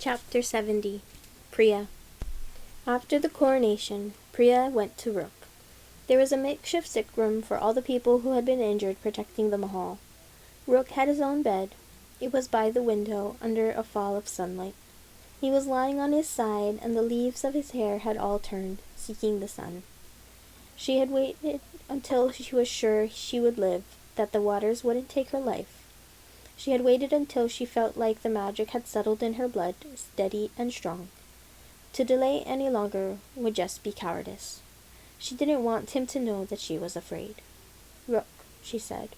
Chapter 70. Priya. After the coronation, Priya went to Rook. There was a makeshift sick room for all the people who had been injured protecting the mahal. Rook had his own bed. It was by the window, under a fall of sunlight. He was lying on his side, and the leaves of his hair had all turned, seeking the sun. She had waited until she was sure she would live, that the waters wouldn't take her life. She had waited until she felt like the magic had settled in her blood, steady and strong. To delay any longer would just be cowardice. She didn't want him to know that she was afraid. "Rook," she said,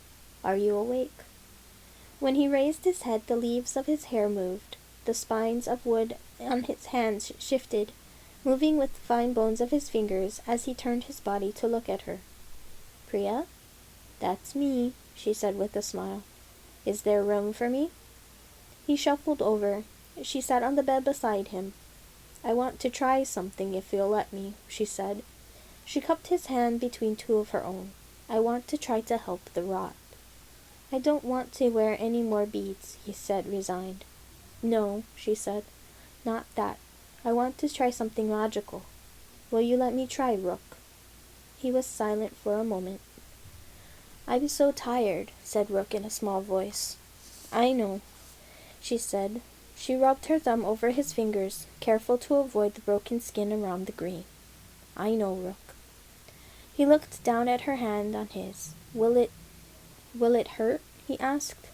"are you awake?" When he raised his head, the leaves of his hair moved. The spines of wood on his hands shifted, moving with the fine bones of his fingers as he turned his body to look at her. "Priya?" "That's me," she said with a smile. "Is there room for me?" He shuffled over. She sat on the bed beside him. "I want to try something if you'll let me," she said. She cupped his hand between two of her own. "I want to try to help the rot." "I don't want to wear any more beads," he said, resigned. "No," she said, "not that. I want to try something magical. Will you let me try, Rook?" He was silent for a moment. "I'm so tired," said Rook in a small voice. "I know," she said. She rubbed her thumb over his fingers, careful to avoid the broken skin around the green. "I know, Rook." He looked down at her hand on his. Will it hurt?" he asked.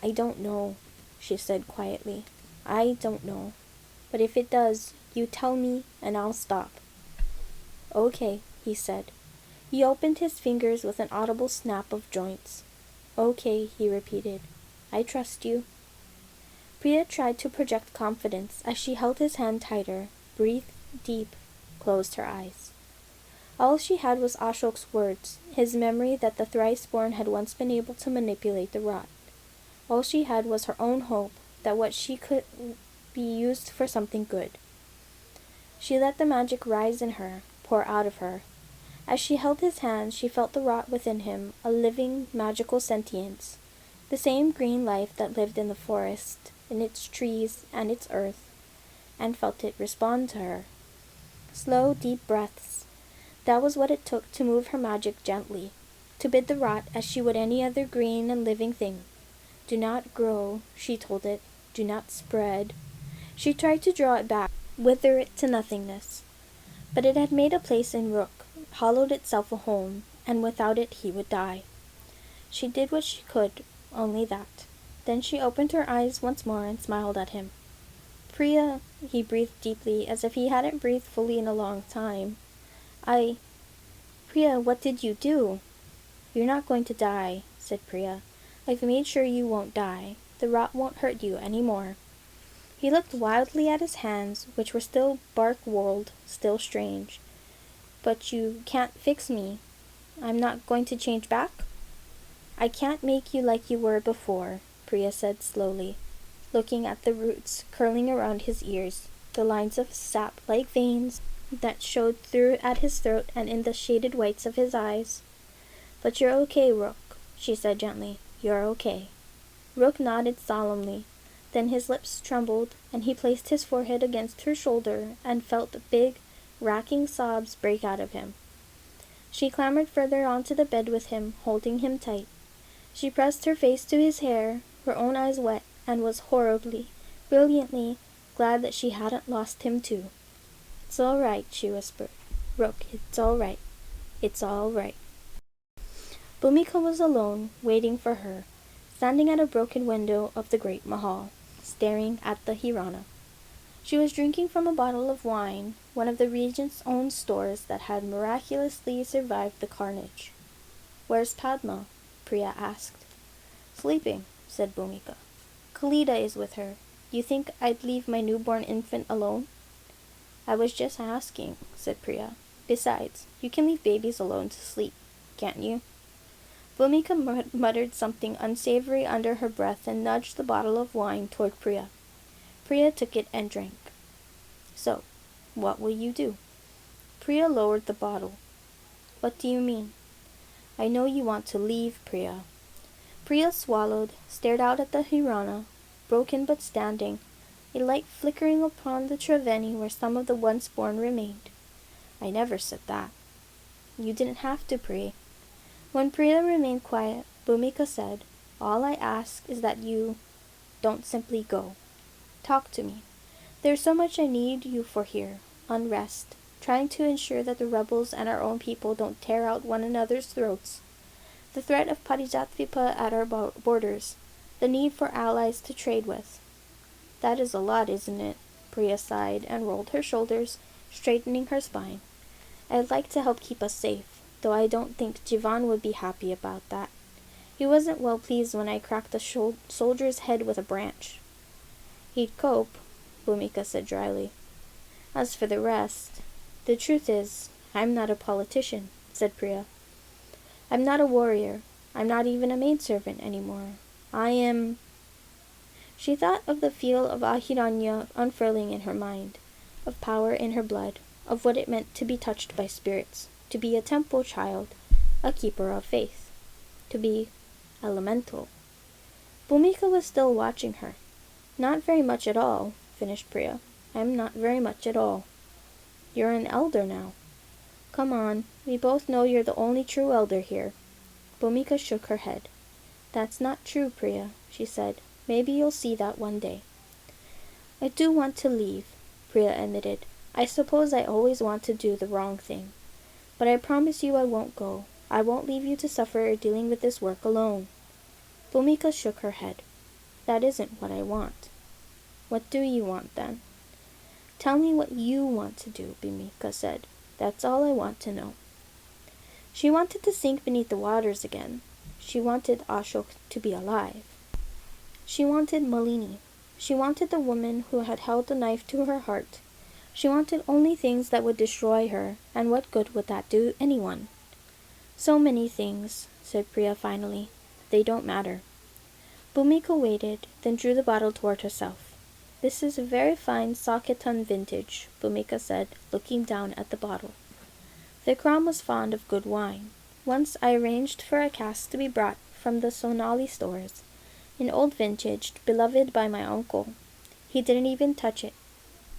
"I don't know," she said quietly. "I don't know. But if it does, you tell me and I'll stop." "Okay," he said. He opened his fingers with an audible snap of joints. "Okay," he repeated. "I trust you." Priya tried to project confidence as she held his hand tighter, breathed deep, closed her eyes. All she had was Ashok's words, his memory that the thrice-born had once been able to manipulate the rot. All she had was her own hope that what she could be used for something good. She let the magic rise in her, pour out of her. As she held his hand, she felt the rot within him, a living, magical sentience, the same green life that lived in the forest, in its trees and its earth, and felt it respond to her. Slow, deep breaths. That was what it took to move her magic gently, to bid the rot as she would any other green and living thing. "Do not grow," she told it. "Do not spread." She tried to draw it back, wither it to nothingness. But it had made a place in Rook, hollowed itself a home, and without it he would die. She did what she could, only that. Then she opened her eyes once more and smiled at him. "Priya," he breathed deeply, as if he hadn't breathed fully in a long time. Priya, what did you do?" "You're not going to die," said Priya. "I've made sure you won't die. The rot won't hurt you any more." He looked wildly at his hands, which were still bark-whorled, still strange. "But you can't fix me. I'm not going to change back?" "I can't make you like you were before," Priya said slowly, looking at the roots curling around his ears, the lines of sap like veins that showed through at his throat and in the shaded whites of his eyes. "But you're okay, Rook," she said gently. "You're okay." Rook nodded solemnly. Then his lips trembled, and he placed his forehead against her shoulder and felt the big, racking sobs break out of him. She clambered further onto the bed with him, holding him tight. She pressed her face to his hair, her own eyes wet, and was horribly, brilliantly glad that she hadn't lost him too. "It's all right," she whispered. "Rook, it's all right. It's all right." Bhumika was alone, waiting for her, standing at a broken window of the great mahal, staring at the Hirana. She was drinking from a bottle of wine, one of the regent's own stores that had miraculously survived the carnage. "Where's Padma?" Priya asked. "Sleeping," said Bhumika. "Kalida is with her. You think I'd leave my newborn infant alone?" "I was just asking," said Priya. "Besides, you can leave babies alone to sleep, can't you?" Bhumika muttered something unsavory under her breath and nudged the bottle of wine toward Priya. Priya took it and drank. "So, what will you do?" Priya lowered the bottle. "What do you mean?" "I know you want to leave, Priya." Priya swallowed, stared out at the Hirana, broken but standing, a light flickering upon the Treveni where some of the once-born remained. I never said that. You didn't have to, Priya. When Priya remained quiet, Bhumika said, all I ask is that you don't simply go. Talk to me. There's so much I need you for here. Unrest, trying to ensure that the rebels and our own people don't tear out one another's throats. The threat of Parijatvipa at our borders. The need for allies to trade with. That is a lot, isn't it? Priya sighed and rolled her shoulders, straightening her spine. I'd like to help keep us safe, though I don't think Jivan would be happy about that. He wasn't well pleased when I cracked a soldier's head with a branch. He'd cope, Bhumika said dryly. As for the rest, the truth is, I'm not a politician, said Priya. I'm not a warrior. I'm not even a maidservant anymore. I am... She thought of the feel of Ahiranya unfurling in her mind, of power in her blood, of what it meant to be touched by spirits, to be a temple child, a keeper of faith, to be elemental. Bhumika was still watching her. Not very much at all, finished Priya. I'm not very much at all. You're an elder now. Come on, we both know you're the only true elder here. Bhumika shook her head. That's not true, Priya, she said. Maybe you'll see that one day. I do want to leave, Priya admitted. I suppose I always want to do the wrong thing. But I promise you I won't go. I won't leave you to suffer dealing with this work alone. Bhumika shook her head. That isn't what I want. What do you want, then? Tell me what you want to do, Bhumika said. That's all I want to know. She wanted to sink beneath the waters again. She wanted Ashok to be alive. She wanted Malini. She wanted the woman who had held the knife to her heart. She wanted only things that would destroy her, and what good would that do anyone? So many things, said Priya finally. They don't matter. Bhumika waited, then drew the bottle toward herself. This is a very fine Saketan vintage, Bhumika said, looking down at the bottle. Vikram was fond of good wine. Once I arranged for a cask to be brought from the Sonali stores, an old vintage beloved by my uncle. He didn't even touch it.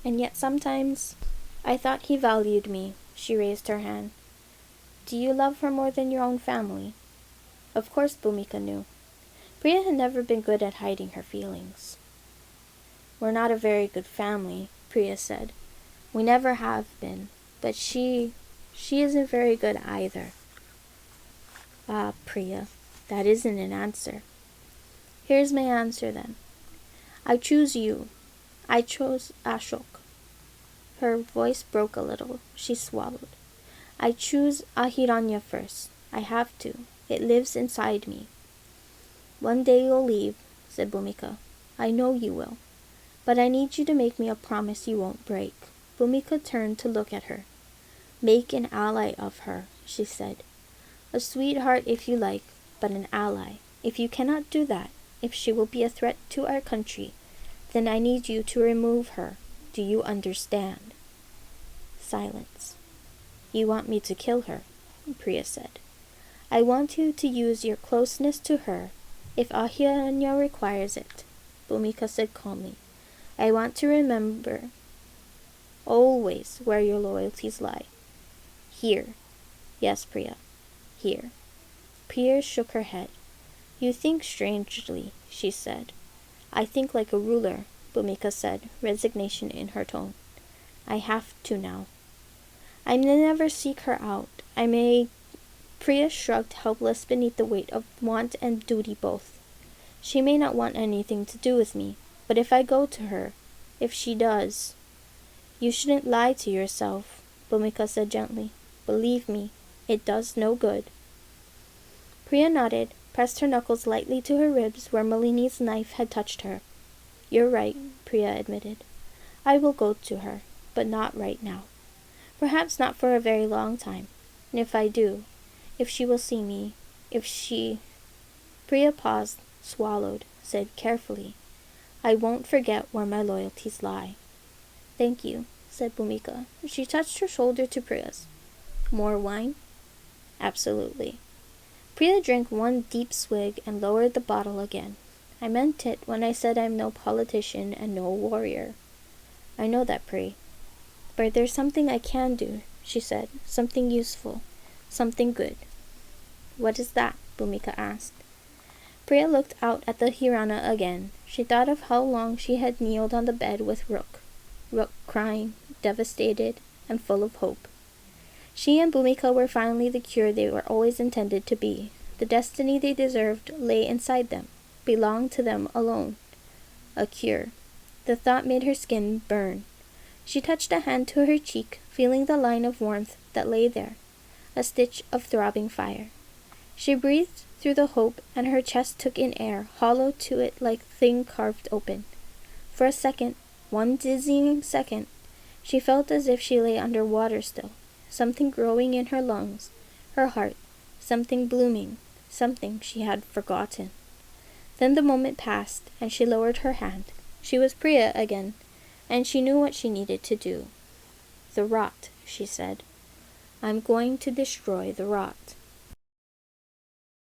And yet sometimes I thought he valued me. She raised her hand. Do you love her more than your own family? Of course Bhumika knew. Priya had never been good at hiding her feelings. We're not a very good family, Priya said. We never have been. But she isn't very good either. Ah, Priya, that isn't an answer. Here's my answer then. I choose you. I chose Ashok. Her voice broke a little. She swallowed. I choose Ahiranya first. I have to. It lives inside me. One day you'll leave, said Bhumika. I know you will. But I need you to make me a promise you won't break. Bhumika turned to look at her. Make an ally of her, she said. A sweetheart if you like, but an ally. If you cannot do that, if she will be a threat to our country, then I need you to remove her. Do you understand? Silence. You want me to kill her, Priya said. I want you to use your closeness to her, if Ahiranya requires it, Bhumika said calmly. I want to remember always where your loyalties lie. Here. Yes, Priya. Here. Priya shook her head. You think strangely, she said. I think like a ruler, Bhumika said, resignation in her tone. I have to now. I may never seek her out. I may... Priya shrugged, helpless beneath the weight of want and duty both. She may not want anything to do with me, but if I go to her, if she does... You shouldn't lie to yourself, Bhumika said gently. Believe me, it does no good. Priya nodded, pressed her knuckles lightly to her ribs where Malini's knife had touched her. You're right, Priya admitted. I will go to her, but not right now. Perhaps not for a very long time. And if I do, if she will see me, if she... Priya paused, swallowed, said carefully, I won't forget where my loyalties lie. Thank you, said Bhumika. She touched her shoulder to Priya's. More wine? Absolutely. Priya drank one deep swig and lowered the bottle again. I meant it when I said I'm no politician and no warrior. I know that, Pri. But there's something I can do, she said. Something useful. Something good. What is that? Bhumika asked. Priya looked out at the Hirana again. She thought of how long she had kneeled on the bed with Rook. Rook crying, devastated, and full of hope. She and Bhumika were finally the cure they were always intended to be. The destiny they deserved lay inside them, belonged to them alone. A cure. The thought made her skin burn. She touched a hand to her cheek, feeling the line of warmth that lay there, a stitch of throbbing fire. She breathed through the hope, and her chest took in air, hollow to it like thing carved open. For a second, one dizzying second, she felt as if she lay under water still, something growing in her lungs, her heart, something blooming, something she had forgotten. Then the moment passed, and she lowered her hand. She was Priya again, and she knew what she needed to do. The rot, she said. I'm going to destroy the rot.